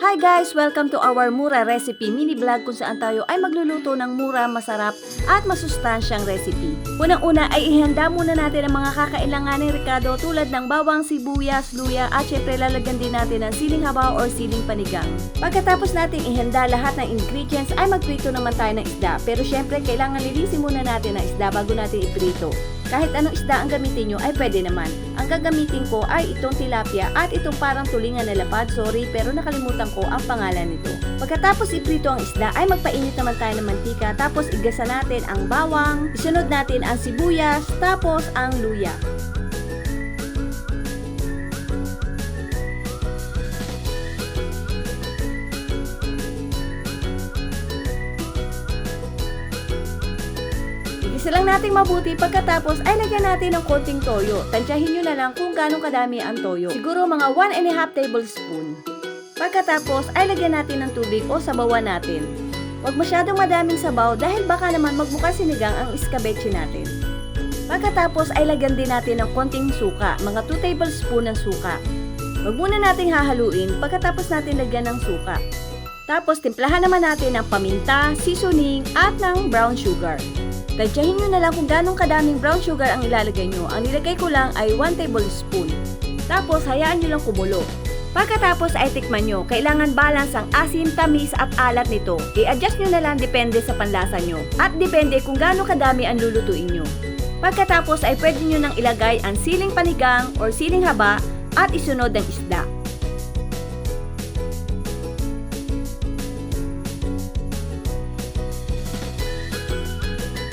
Hi guys! Welcome to our mura recipe mini vlog kung saan tayo ay magluluto ng mura, masarap at masustansyang recipe. Unang-una ay ihanda muna natin ang mga kakailanganing rekado tulad ng bawang, sibuyas, luya at syempre lalagyan din natin ng siling haba or siling panigang. Pagkatapos nating ihanda lahat ng ingredients ay magprito naman tayo ng isda. Pero syempre kailangan linisin muna natin ang isda bago natin iprito. Kahit anong isda ang gamitin nyo ay pwede naman. Ang gagamitin ko ay itong tilapia at itong parang tulingan na lapad. Sorry, pero nakalimutan ko ang pangalan nito. Pagkatapos iprito ang isda ay magpainit naman tayo ng mantika. Tapos igasa natin ang bawang, isunod natin ang sibuyas, tapos ang luya. Igisa lang natin mabuti, pagkatapos ay lagyan natin ng konting toyo. Tansyahin nyo na lang kung gaano kadami ang toyo. Siguro mga 1½ tablespoon. Pagkatapos ay lagyan natin ng tubig o sabawan natin. Huwag masyadong madaming sabaw dahil baka naman magmukha sinigang ang iskabeche natin. Pagkatapos ay lagyan din natin ng konting suka, mga 2 tablespoon ng suka. Huwag muna nating hahaluin pagkatapos natin lagyan ng suka. Tapos timplahan naman natin ng paminta, seasoning at ng brown sugar. Tansyahin nyo na lang kung ganong kadaming brown sugar ang ilalagay nyo. Ang nilagay ko lang ay 1 tablespoon. Tapos hayaan nyo lang kumulo. Pagkatapos ay tikman nyo. Kailangan balance ang asim, tamis at alat nito. I-adjust nyo na lang depende sa panlasa nyo. At depende kung gaano kadami ang lulutuin nyo. Pagkatapos ay pwede nyo nang ilagay ang siling panigang or siling haba at isunod ang isda.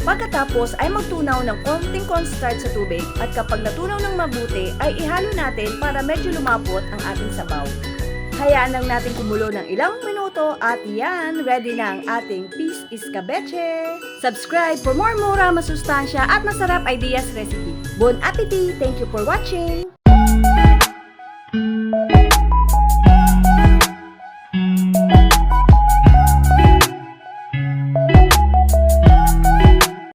Pagkatapos ay magtunaw ng konting cornstarch sa tubig at kapag natunaw ng mabuti ay ihalo natin para medyo lumapot ang ating sabaw. Hayaan lang natin kumulo ng ilang minuto at yan, ready na ang ating fish iskabeche. Subscribe for more mura, masustansya at masarap ideas recipe. Bon appetit! Thank you for watching!